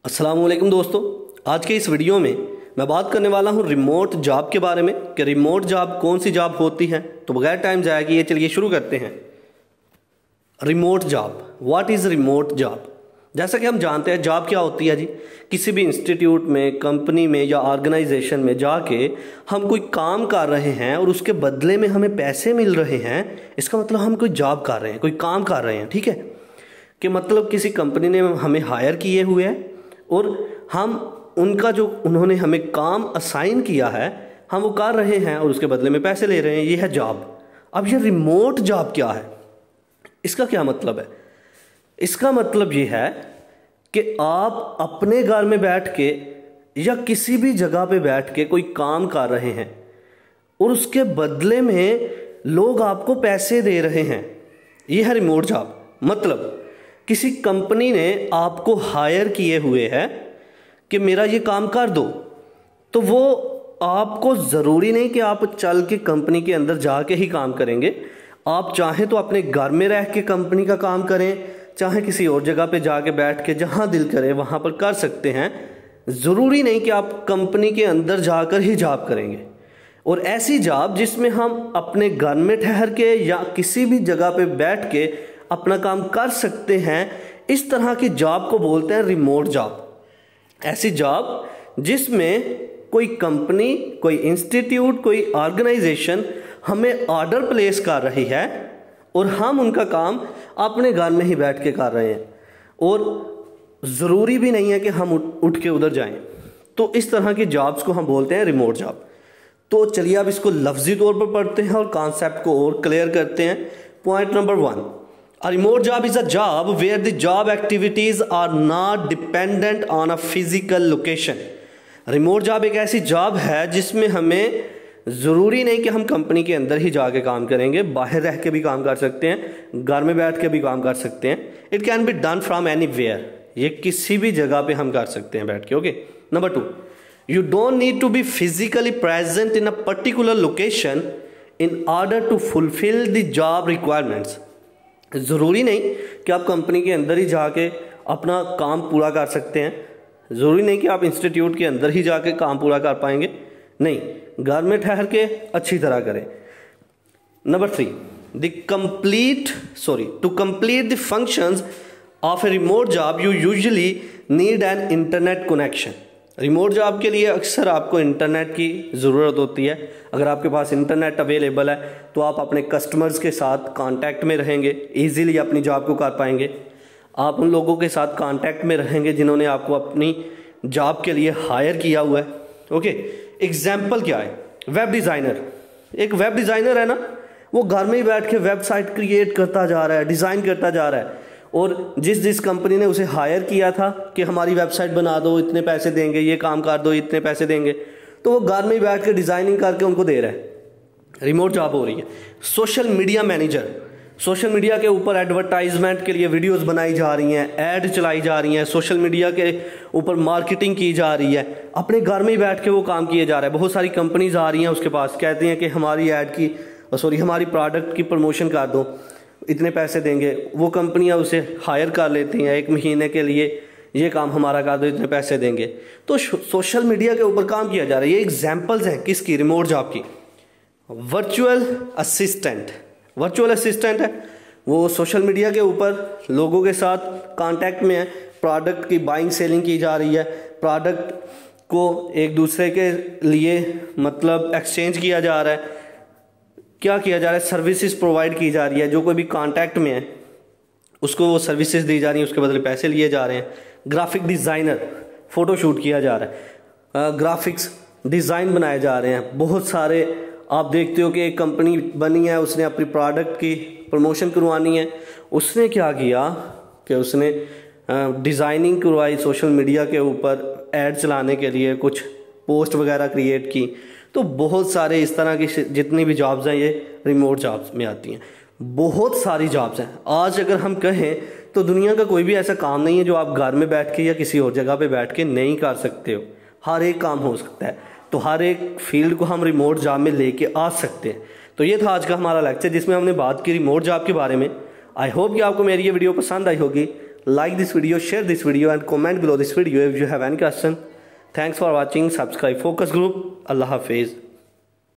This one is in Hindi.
अस्सलामुअलैकुम दोस्तों, आज के इस वीडियो में मैं बात करने वाला हूं रिमोट जॉब के बारे में कि रिमोट जॉब कौन सी जॉब होती है। तो बगैर टाइम जाएगी ये चलिए शुरू करते हैं। Remote job, what is remote job. जैसा कि हम जानते हैं जॉब क्या होती है जी। किसी भी इंस्टीट्यूट में, कंपनी में या ऑर्गेनाइजेशन में जाके हम कोई काम कर रहे हैं और उसके बदले में हमें पैसे मिल रहे हैं, इसका मतलब हम कोई जॉब कर रहे हैं, कोई काम कर रहे हैं। ठीक है, कि मतलब किसी कंपनी ने हमें हायर किए हुए हैं और हम उनका जो उन्होंने हमें काम असाइन किया है हम वो कर रहे हैं और उसके बदले में पैसे ले रहे हैं, ये है जॉब। अब ये रिमोट जॉब क्या है, इसका क्या मतलब है। इसका मतलब ये है कि आप अपने घर में बैठ के या किसी भी जगह पे बैठ के कोई काम कर रहे हैं और उसके बदले में लोग आपको पैसे दे रहे हैं, ये है रिमोट जॉब। मतलब किसी कंपनी ने आपको हायर किए हुए है कि मेरा ये काम कर दो, तो वो आपको ज़रूरी नहीं कि आप चल के कंपनी के अंदर जाके ही काम करेंगे। आप चाहें तो अपने घर में रह के कंपनी का काम करें, चाहे किसी और जगह पे जाके बैठ के जहां दिल करे वहां पर कर सकते हैं। ज़रूरी नहीं कि आप कंपनी के अंदर जाकर ही जॉब करेंगे। और ऐसी जॉब जिसमें हम अपने घर में ठहर के या किसी भी जगह पे बैठ के अपना काम कर सकते हैं, इस तरह की जॉब को बोलते हैं रिमोट जॉब। ऐसी जॉब जिसमें कोई कंपनी, कोई इंस्टीट्यूट, कोई ऑर्गेनाइजेशन हमें ऑर्डर प्लेस कर रही है और हम उनका काम अपने घर में ही बैठ के कर रहे हैं और ज़रूरी भी नहीं है कि हम उठ के उधर जाएं। तो इस तरह की जॉब्स को हम बोलते हैं रिमोट जॉब। तो चलिए अब इसको लफ्जी तौर पर पढ़ते हैं और कॉन्सेप्ट को और क्लियर करते हैं। Point number 1, A remote job is a job where the job activities are not dependent on a physical location. Remote job एक ऐसी जॉब है जिसमें हमें ज़रूरी नहीं कि हम कंपनी के अंदर ही जाके काम करेंगे, बाहर रह के भी काम कर सकते हैं, घर में बैठ के भी काम कर सकते हैं। It can be done from anywhere, ये किसी भी जगह पे हम कर सकते हैं बैठ के। Okay. Number 2, you don't need to be physically present in a particular location in order to fulfil the job requirements. ज़रूरी नहीं कि आप कंपनी के अंदर ही जाके अपना काम पूरा कर सकते हैं, ज़रूरी नहीं कि आप इंस्टीट्यूट के अंदर ही जाके काम पूरा कर पाएंगे, नहीं, घर में ठहर के अच्छी तरह करें। Number 3, to complete the functions of a remote job you usually need an internet connection. Remote job के लिए अक्सर आपको इंटरनेट की ज़रूरत होती है। अगर आपके पास इंटरनेट अवेलेबल है तो आप अपने कस्टमर्स के साथ कांटेक्ट में रहेंगे, इजीली अपनी जॉब को कर पाएंगे। आप उन लोगों के साथ कांटेक्ट में रहेंगे जिन्होंने आपको अपनी जॉब के लिए हायर किया हुआ है। ओके। एग्जाम्पल क्या है, वेब डिज़ाइनर। एक वेब डिज़ाइनर है ना, वो घर में ही बैठ के वेबसाइट क्रिएट करता जा रहा है, डिज़ाइन करता जा रहा है, और जिस कंपनी ने उसे हायर किया था कि हमारी वेबसाइट बना दो, इतने पैसे देंगे, ये काम कर दो, इतने पैसे देंगे, तो वो घर में ही बैठ के डिज़ाइनिंग करके उनको दे रहा है। रिमोट जॉब हो रही है। Social media manager, social media के ऊपर एडवर्टाइजमेंट के लिए वीडियोस बनाई जा रही हैं, ऐड चलाई जा रही हैं, सोशल मीडिया के ऊपर मार्केटिंग की जा रही है, अपने घर में ही बैठ के वो काम किए जा रहा है। बहुत सारी कंपनीज आ रही हैं उसके पास, कहती हैं कि हमारी ऐड की हमारी प्रोडक्ट की प्रमोशन कर दो, इतने पैसे देंगे। वो कंपनियां उसे हायर कर लेती हैं, 1 महीने के लिए ये काम हमारा कर दो, इतने पैसे देंगे। तो सोशल मीडिया के ऊपर काम किया जा रहा है। ये एग्जाम्पल्स हैं किसकी, रिमोट जॉब की। वर्चुअल असिस्टेंट है, वो सोशल मीडिया के ऊपर लोगों के साथ कांटेक्ट में है, प्रोडक्ट की बाइंग सेलिंग की जा रही है, प्रोडक्ट को एक दूसरे के लिए मतलब एक्सचेंज किया जा रहा है, क्या किया जा रहा है, सर्विसेज प्रोवाइड की जा रही है। जो कोई भी कांटेक्ट में है उसको वो सर्विसेज दी जा रही है, उसके बदले पैसे लिए जा रहे हैं। ग्राफिक डिज़ाइनर, फ़ोटो शूट किया जा रहा है, ग्राफिक्स डिज़ाइन बनाए जा रहे हैं। बहुत सारे आप देखते हो कि एक कंपनी बनी है, उसने अपनी प्रोडक्ट की प्रमोशन करवानी है, उसने क्या किया कि उसने डिज़ाइनिंग करवाई, सोशल मीडिया के ऊपर ऐड चलाने के लिए कुछ पोस्ट वगैरह क्रिएट की। तो बहुत सारे इस तरह की जितनी भी जॉब्स हैं ये रिमोट जॉब्स में आती हैं। बहुत सारी जॉब्स हैं। आज अगर हम कहें तो दुनिया का कोई भी ऐसा काम नहीं है जो आप घर में बैठ के या किसी और जगह पे बैठ के नहीं कर सकते हो। हर एक काम हो सकता है, तो हर एक फील्ड को हम रिमोट जॉब में लेके आ सकते हैं। तो ये था आज का हमारा लेक्चर जिसमें हमने बात की रिमोट जॉब के बारे में। आई होप कि आपको मेरी ये वीडियो पसंद आई होगी। like this video, share this video and comment below this video if you have any question. Thanks for watching. Subscribe Focus Group. Allah Hafiz.